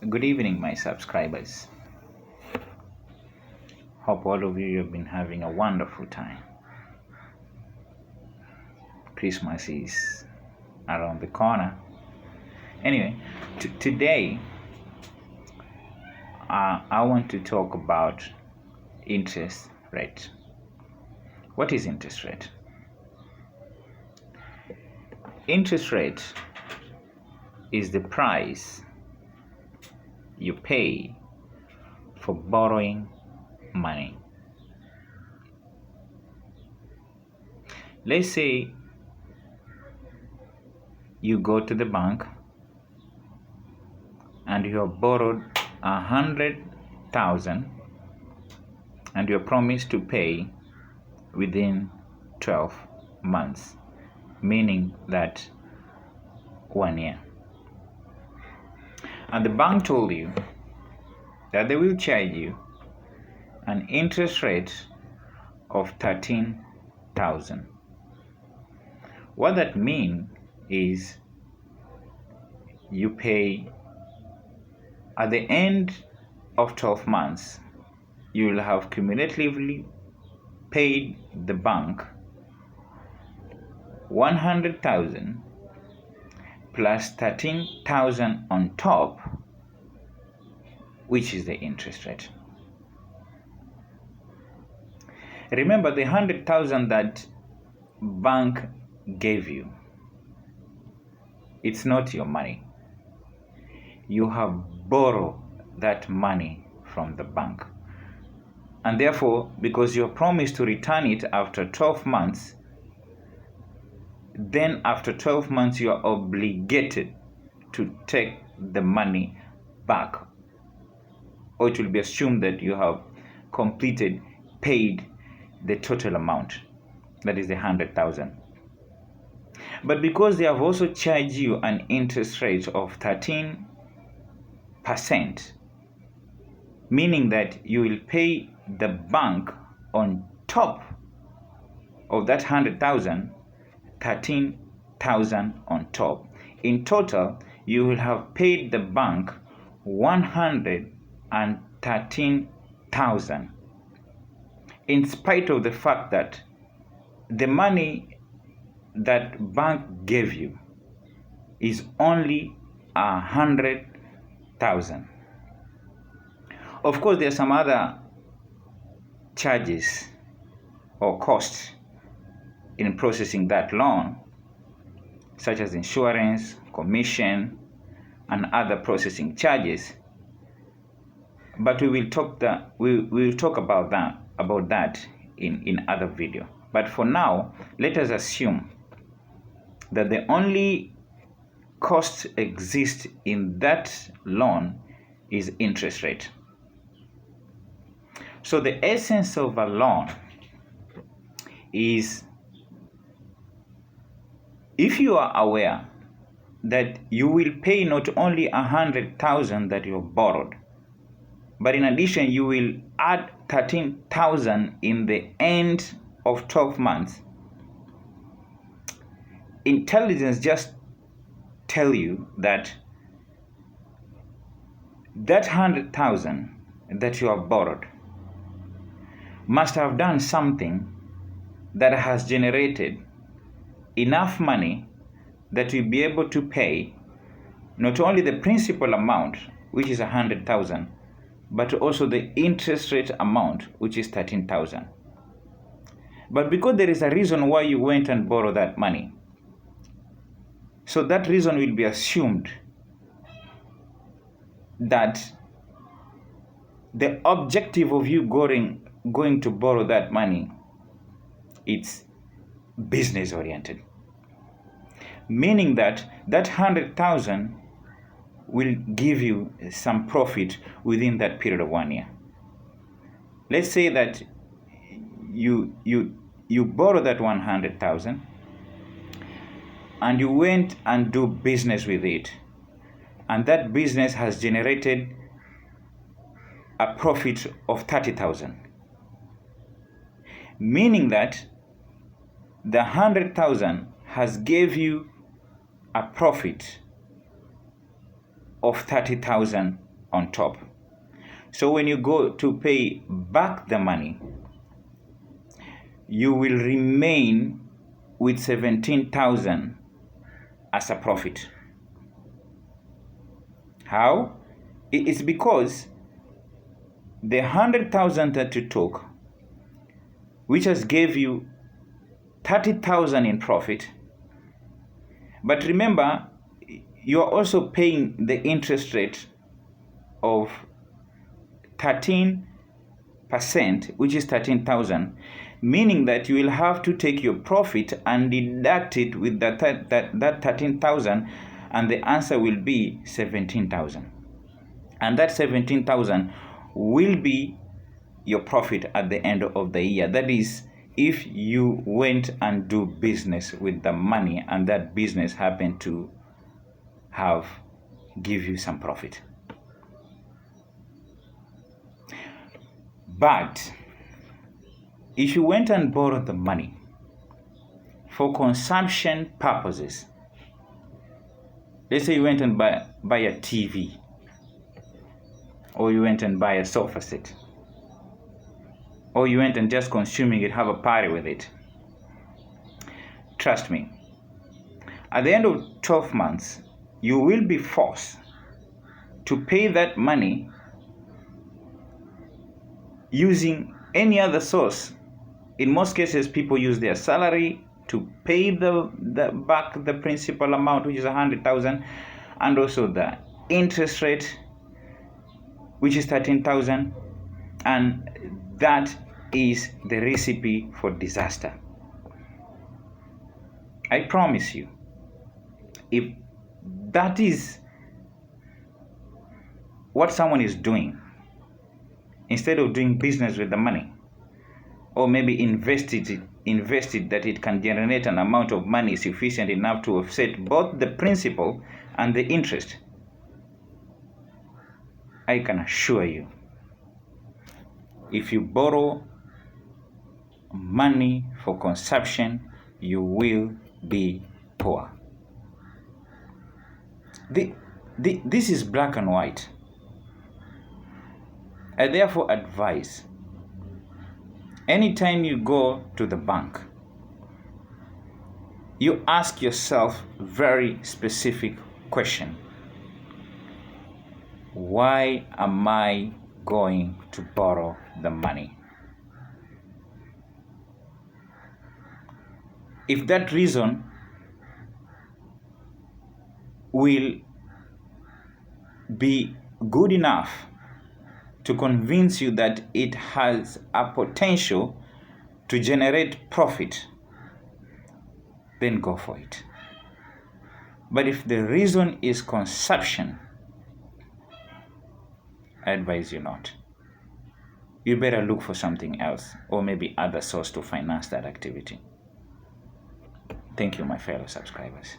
Good evening, my subscribers. Hope all of you have been having a wonderful time. Christmas is around the corner. Anyway, today I want to talk about interest rate. What is interest rate? Interest rate is the price you pay for borrowing money. Let's say you go to the bank and you have borrowed 100,000 and you are promised to pay within 12 months, meaning that 1 year. And the bank told you that they will charge you an interest rate of 13,000. What that means is you pay at the end of 12 months, you will have cumulatively paid the bank 100,000 plus 13,000 on top, which is the interest rate. Remember, the 100,000 that bank gave you, it's not your money. You have borrowed that money from the bank. And therefore, because you're promised to return it after 12 months, then after 12 months you are obligated to take the money back. Or it will be assumed that you have paid the total amount, that is the 100,000. But because they have also charged you an interest rate of 13%, meaning that you will pay the bank on top of that 100,000, 13,000 on top. In total, you will have paid the bank 113,000, in spite of the fact that the money that bank gave you is only 100,000. Of course, there are some other charges or costs in processing that loan, such as insurance, commission, and other processing charges. But we will talk about that in other video. But for now, let us assume that the only cost exists in that loan is interest rate. So the essence of a loan is, if you are aware that you will pay not only 100,000 that you have borrowed, but in addition you will add 13,000 in the end of 12 months, intelligence just tell you that 100,000 that you have borrowed must have done something that has generated enough money that you'll be able to pay not only the principal amount, which is 100,000, but also the interest rate amount, which is 13,000. But because there is a reason why you went and borrowed that money, so that reason will be assumed that the objective of you going to borrow that money, it's business oriented, meaning that 100,000 will give you some profit within that period of 1 year. Let's say that you borrow that 100,000 and you went and do business with it, and that business has generated a profit of 30,000, meaning that the 100,000 has gave you a profit of 30,000 on top. So when you go to pay back the money, you will remain with 17,000 as a profit. How? It's because the 100,000 that you took, which has gave you 30,000 in profit, but remember, you are also paying the interest rate of 13%, which is 13,000, meaning that you will have to take your profit and deduct it with that 13,000, and the answer will be 17,000. And that 17,000 will be your profit at the end of the year. That is, if you went and do business with the money and that business happened to give you some profit. But if you went and borrowed the money for consumption purposes, let's say you went and buy a TV, or you went and buy a sofa set, or you went and just consuming it, have a party with it. Trust me, at the end of 12 months, you will be forced to pay that money using any other source. In most cases, people use their salary to pay back the principal amount, which is 100,000, and also the interest rate, which is 13,000, and that is the recipe for disaster. I promise you, if that is what someone is doing, instead of doing business with the money, or maybe invested that it can generate an amount of money sufficient enough to offset both the principal and the interest, I can assure you, if you borrow money for consumption, you will be poor. This is black and white. I therefore advise, anytime you go to the bank, you ask yourself very specific question. Why am I going to borrow the money? If that reason will be good enough to convince you that it has a potential to generate profit, then go for it. But if the reason is consumption, I advise you not. You better look for something else, or maybe other source to finance that activity. Thank you, my fellow subscribers.